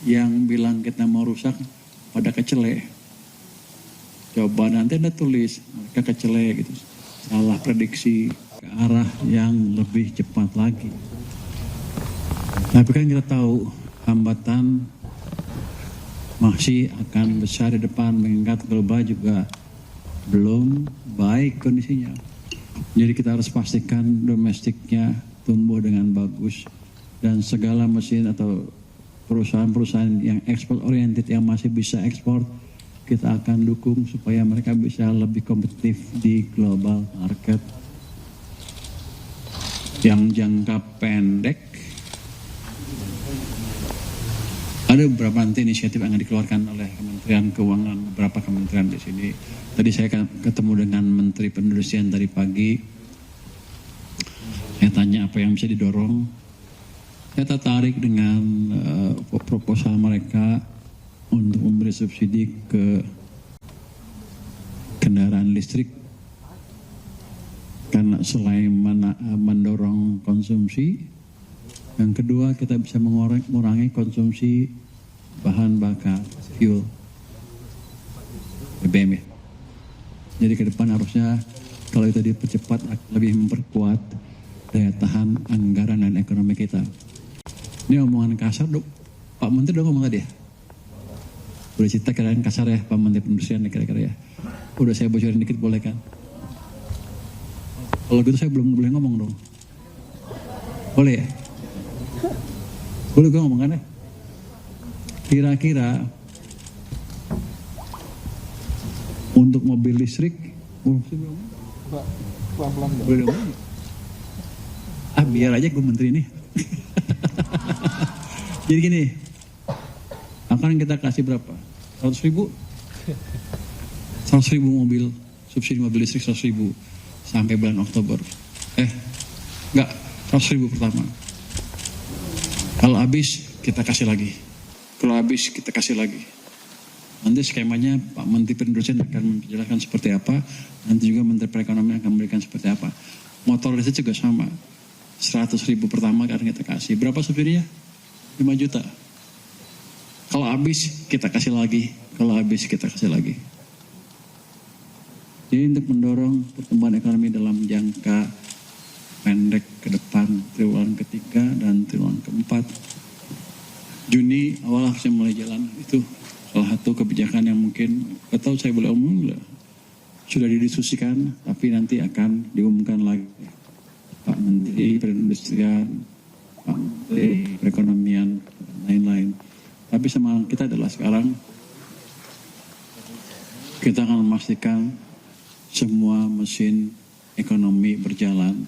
Yang bilang kita mau rusak pada kecele. Coba nanti Anda tulis mereka kecele gitu. Salah prediksi ke arah yang lebih cepat lagi. Tapi kan kita tahu hambatan masih akan besar di depan, mengingat global juga belum baik kondisinya. Jadi kita harus pastikan domestiknya tumbuh dengan bagus, dan segala mesin atau perusahaan-perusahaan yang ekspor oriented yang masih bisa ekspor kita akan dukung supaya mereka bisa lebih kompetitif di global market. Yang jangka pendek ada beberapa nanti inisiatif yang dikeluarkan oleh Kementerian Keuangan, beberapa kementerian di sini. Tadi saya ketemu dengan Menteri Perindustrian tadi pagi. Saya tanya apa yang bisa didorong. Saya tertarik dengan proposal mereka untuk memberi subsidi ke kendaraan listrik. Karena selain mendorong konsumsi, yang kedua kita bisa mengurangi konsumsi bahan bakar fuel BBM ya. Jadi ke depan harusnya kalau itu dipercepat lebih memperkuat daya tahan anggaran dan ekonomi kita. Ini omongan kasar dok, Pak Menteri udah ngomong tadi ya. Udah cerita kira-kira kasar ya Pak Menteri Perindustrian kira-kira ya. Udah saya bocorin dikit boleh kan? Kalau gitu saya belum boleh ngomong dong. Boleh ya? Boleh gue ngomong kan ya? Kira-kira untuk mobil listrik boleh ngomong? Biar aja gue menteri ini. Jadi gini, akan kita kasih berapa? 100.000? 100.000 mobil, subsidi mobil listrik 100.000 sampai bulan Oktober. Enggak, 100.000 pertama. Kalau habis kita kasih lagi. Kalau habis kita kasih lagi. Nanti skemanya Pak Menteri Perindustrian akan menjelaskan seperti apa. Nanti juga Menteri Perekonomian akan memberikan seperti apa. Motor listrik juga sama. 100.000 pertama karena kita kasih. Berapa subsidinya? 5 juta. Kalau habis kita kasih lagi. Kalau habis kita kasih lagi. Jadi untuk mendorong pertumbuhan ekonomi dalam jangka pendek ke depan, triwulan ketiga dan triwulan keempat, Juni awal harusnya mulai jalan. Itu salah satu kebijakan yang mungkin, atau saya boleh omong, sudah didiskusikan, tapi nanti akan diumumkan lagi. Pak Menteri Perindustrian, Pak Menteri Perekonomian, dan lain-lain. Tapi semangat kita adalah sekarang kita akan memastikan semua mesin ekonomi berjalan.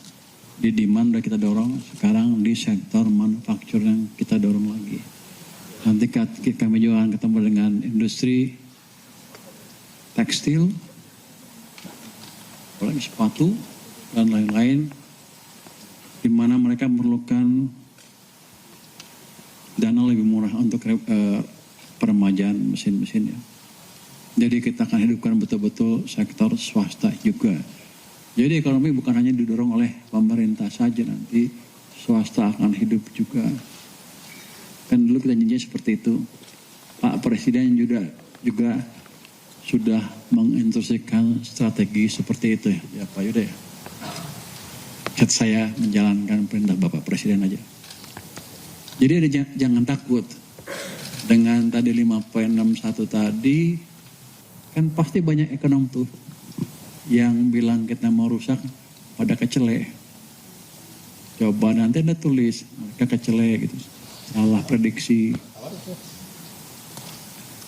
Di demand udah kita dorong, sekarang di sektor manufaktur yang kita dorong lagi. Nanti kami juga akan ketemu dengan industri tekstil, apalagi sepatu, dan lain-lain, di mana mereka memerlukan dana lebih murah untuk peremajaan mesin-mesinnya. Jadi kita akan hidupkan betul-betul sektor swasta juga. Jadi ekonomi bukan hanya didorong oleh pemerintah saja, nanti swasta akan hidup juga. Kan dulu kita janji seperti itu. Pak Presiden juga sudah menginstruksikan strategi seperti itu ya Pak Yuda ya. Saya menjalankan perintah Bapak Presiden aja. Jadi jangan takut dengan tadi 5.61 tadi, kan pasti banyak ekonom tuh yang bilang kita mau rusak pada kecele. Coba nanti Anda tulis mereka kecele gitu. Salah prediksi.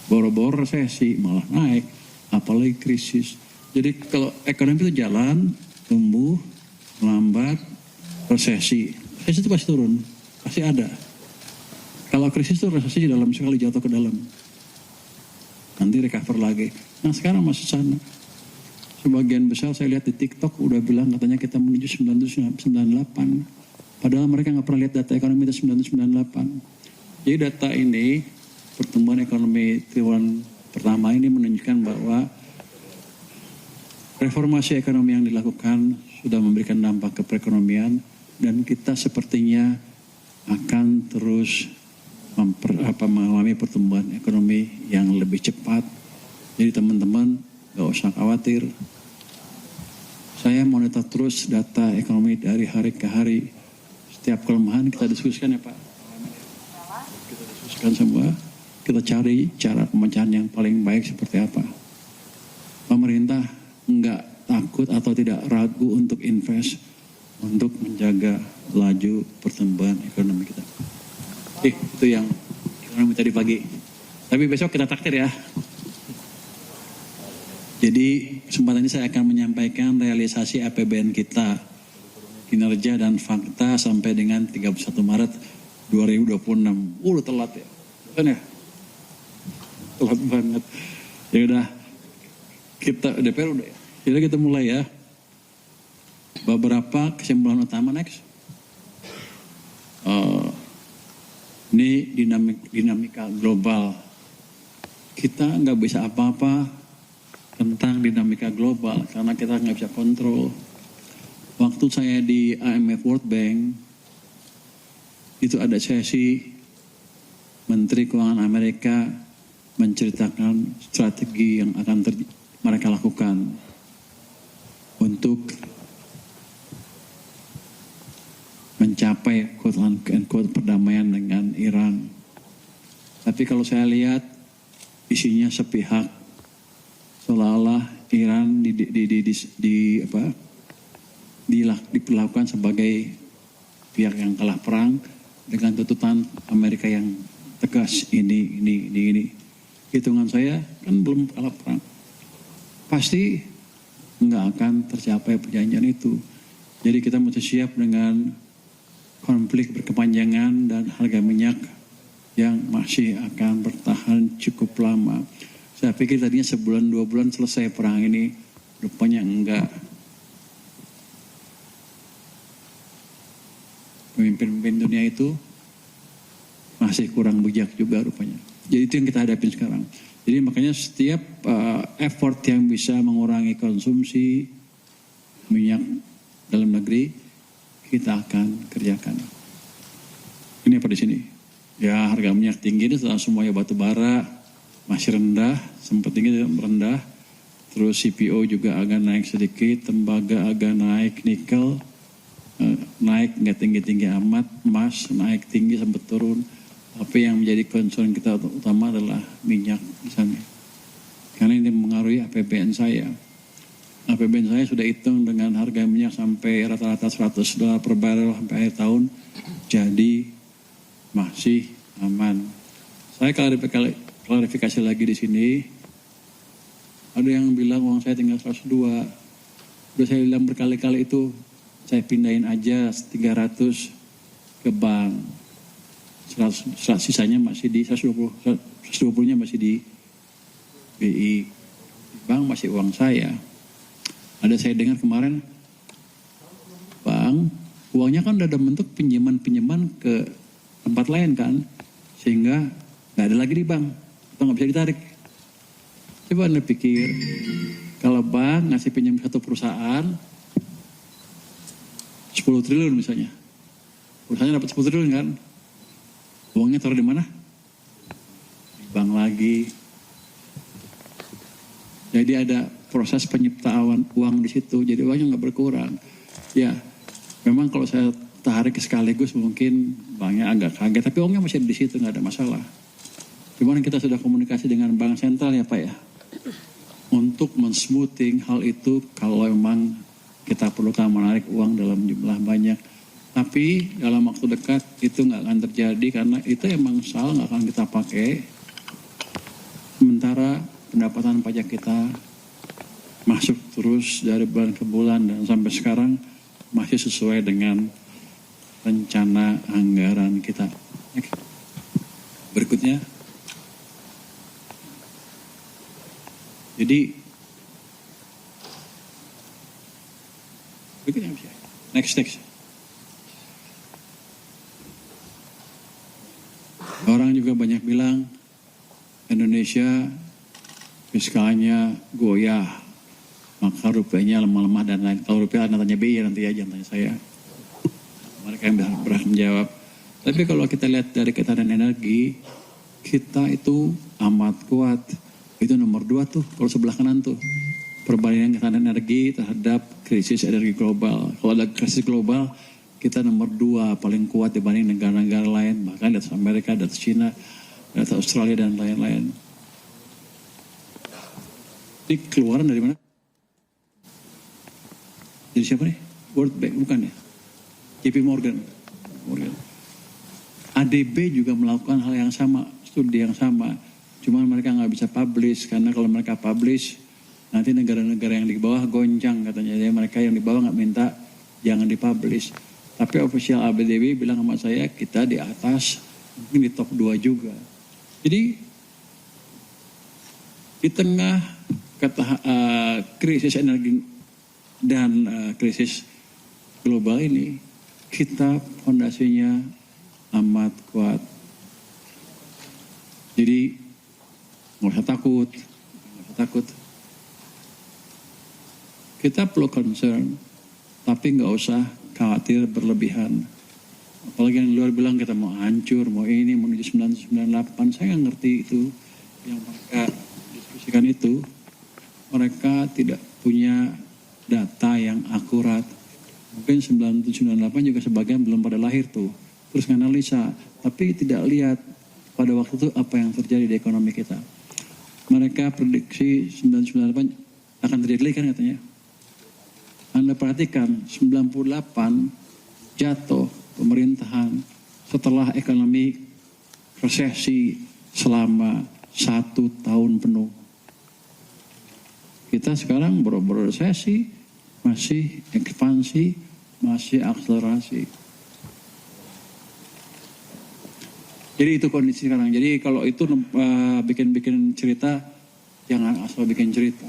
Boro-boro resesi malah naik, apalagi krisis. Jadi kalau ekonomi itu jalan, tumbuh, melambat, resesi itu pasti turun, pasti ada. Kalau krisis itu resesi dalam sekali jatuh ke dalam, nanti recover lagi. Nah sekarang masih sana. Sebagian besar saya lihat di TikTok udah bilang katanya kita menuju 1998. Padahal mereka nggak pernah lihat data ekonomi itu 1998. Jadi data ini, pertumbuhan ekonomi triwulan pertama ini menunjukkan bahwa reformasi ekonomi yang dilakukan sudah memberikan dampak ke perekonomian, dan kita sepertinya akan terus mengalami pertumbuhan ekonomi yang lebih cepat. Jadi teman-teman gak usah khawatir. Saya monitor terus data ekonomi dari hari ke hari. Setiap kelemahan kita diskusikan ya Pak. Kita diskusikan semua. Kita cari cara pemecahan yang paling baik seperti apa. Pemerintah enggak takut atau tidak ragu untuk invest untuk menjaga laju pertumbuhan ekonomi kita. Itu yang ekonomi tadi pagi. Tapi besok kita takdir ya. Jadi kesempatan ini saya akan menyampaikan realisasi APBN kita, kinerja dan fakta sampai dengan 31 Maret 2026. Udah telat ya. Kan ya? Telat banget. Ya udah. Kita DPR udah ya. Jadi kita mulai ya. Beberapa kesimpulan utama next. Ini dinamika global. Kita nggak bisa apa-apa tentang dinamika global karena kita nggak bisa kontrol. Waktu saya di IMF World Bank itu ada sesi Menteri Keuangan Amerika menceritakan strategi yang akan mereka lakukan untuk mencapai quote perdamaian dengan Iran. Tapi kalau saya lihat isinya sepihak, seolah-olah Iran diperlakukan sebagai pihak yang kalah perang dengan tuntutan Amerika yang tegas ini. Hitungan saya kan belum kalah perang. Pasti nggak akan tercapai perjanjian itu. Jadi kita mesti siap dengan konflik berkepanjangan dan harga minyak yang masih akan bertahan cukup lama. Saya pikir tadinya sebulan 2 bulan selesai perang ini, rupanya enggak. Pemimpin dunia itu masih kurang bijak juga rupanya. Jadi itu yang kita hadapin sekarang. Jadi makanya setiap effort yang bisa mengurangi konsumsi minyak dalam negeri, kita akan kerjakan. Ini apa di sini? Ya harga minyak tinggi ini setelah semuanya batu bara masih rendah, sempat tinggi rendah. Terus CPO juga agak naik sedikit, tembaga agak naik, nikel naik nggak tinggi-tinggi amat, emas naik tinggi sempat turun. Tapi yang menjadi concern kita utama adalah minyak misalnya. Karena ini mengaruhi APBN saya. APBN saya sudah hitung dengan harga minyak sampai rata-rata $100 per barrel sampai akhir tahun. Jadi masih aman. Saya klarifikasi lagi di sini. Ada yang bilang uang saya tinggal 102. Udah saya bilang berkali-kali itu saya pindahin aja 300 ke bank. 100 sisanya masih di 120-nya masih di BI. Bank masih uang saya. Ada saya dengar kemarin, Bang, uangnya kan udah ada bentuk pinjaman ke tempat lain kan, sehingga nggak ada lagi di bank, atau nggak bisa ditarik. Coba Anda pikir, kalau bank ngasih pinjam satu perusahaan 10 triliun misalnya, perusahaannya dapat 10 triliun kan, uangnya taruh di mana? Di bank lagi. Jadi ada proses penyiptaan uang di situ, jadi uangnya nggak berkurang. Ya, memang kalau saya tarik sekaligus mungkin banknya agak kaget, tapi uangnya masih di situ, nggak ada masalah. Cuman kita sudah komunikasi dengan bank sentral ya Pak ya, untuk men-smoothing hal itu kalau memang kita perlukan menarik uang dalam jumlah banyak. Tapi dalam waktu dekat itu nggak akan terjadi karena itu emang nggak akan kita pakai. Sementara pendapatan pajak kita masuk terus dari bulan ke bulan dan sampai sekarang masih sesuai dengan rencana anggaran kita. Berikutnya, jadi berikutnya next. Orang juga banyak bilang Indonesia fiskalnya goyah, maka rupiahnya lemah-lemah dan lain. Kalau rupiah Anda tanya BI nanti aja, tanya saya. Mereka yang berhak menjawab. Tapi kalau kita lihat dari ketahanan energi, kita itu amat kuat. Itu nomor 2 tuh, kalau sebelah kanan tuh. Perbandingan ketahanan energi terhadap krisis energi global. Kalau ada krisis global, kita nomor 2 paling kuat dibanding negara-negara lain. Bahkan di atas Amerika, di atas China, di atas Australia, dan lain-lain. Ini keluaran dari mana? Jadi siapa nih? World Bank, bukan ya? JP Morgan. ADB juga melakukan hal yang sama, studi yang sama. Cuma mereka nggak bisa publish, karena kalau mereka publish, nanti negara-negara yang di bawah goncang katanya. Jadi mereka yang di bawah nggak minta, jangan dipublish. Tapi official ADB bilang sama saya, kita di atas, mungkin di top 2 juga. Jadi, di tengah krisis energi dan krisis global ini, kita fondasinya amat kuat. Jadi nggak usah takut. Kita perlu concern, tapi nggak usah khawatir berlebihan. Apalagi yang luar bilang kita mau hancur, mau ini, mau menuju 1998. Saya nggak ngerti itu yang mereka diskusikan itu. Mereka tidak punya data yang akurat. Mungkin 9798 juga sebagian belum pada lahir tuh. Terus nganalisa, tapi tidak lihat pada waktu itu apa yang terjadi di ekonomi kita. Mereka prediksi 998 akan terjadi lagi kan katanya. Anda perhatikan 98 jatuh pemerintahan setelah ekonomi resesi selama 1 tahun penuh. Kita sekarang baru resesi, masih ekspansi, masih akselerasi. Jadi itu kondisi sekarang. Jadi kalau itu bikin cerita, jangan asal bikin cerita.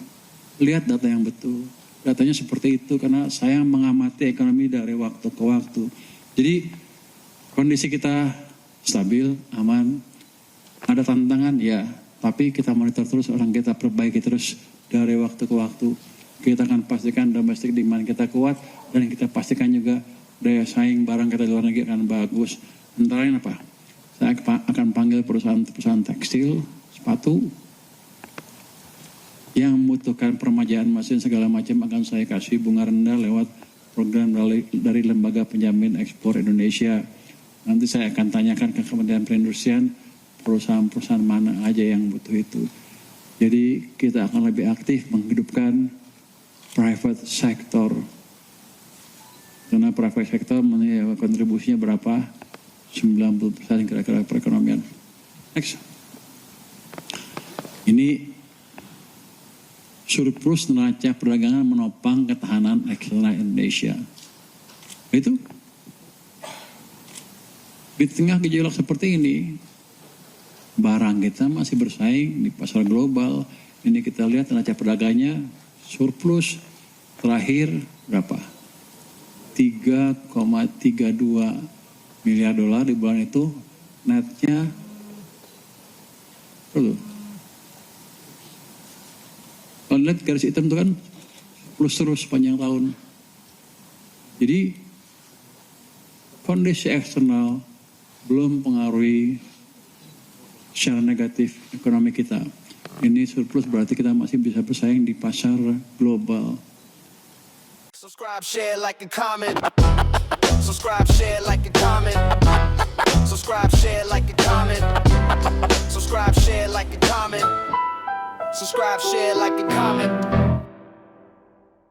Lihat data yang betul. Datanya seperti itu karena saya mengamati ekonomi dari waktu ke waktu. Jadi kondisi kita stabil, aman. Ada tantangan ya, tapi kita monitor terus, orang kita perbaiki terus dari waktu ke waktu. Kita akan pastikan domestic demand kita kuat dan kita pastikan juga daya saing barang kita di luar negeri akan bagus. Antara lain apa? Saya akan panggil perusahaan tekstil, sepatu, yang membutuhkan permajaan mesin segala macam akan saya kasih bunga rendah lewat program dari Lembaga Penjamin Ekspor Indonesia. Nanti saya akan tanyakan ke Kementerian Perindustrian, perusahaan-perusahaan mana aja yang butuh itu. Jadi kita akan lebih aktif menghidupkan private sector. Karena private sector kontribusinya berapa? 90% kira-kira perekonomian. Next. Ini surplus neraca perdagangan menopang ketahanan eksternal Indonesia. Itu di tengah gejolak seperti ini, barang kita masih bersaing di pasar global. Ini kita lihat neraca perdagangnya surplus terakhir berapa? 3,32 miliar dolar di bulan itu, netnya kalau lihat garis hitam itu kan plus terus sepanjang tahun. Jadi kondisi eksternal belum pengaruhi secara negatif ekonomi kita. Ini surplus berarti kita masih bisa bersaing di pasar global. Subscribe, share, like, and comment. Subscribe, share, like, and comment. Subscribe, share, like, and comment. Subscribe, share, like, and comment. Subscribe, share, like, and comment.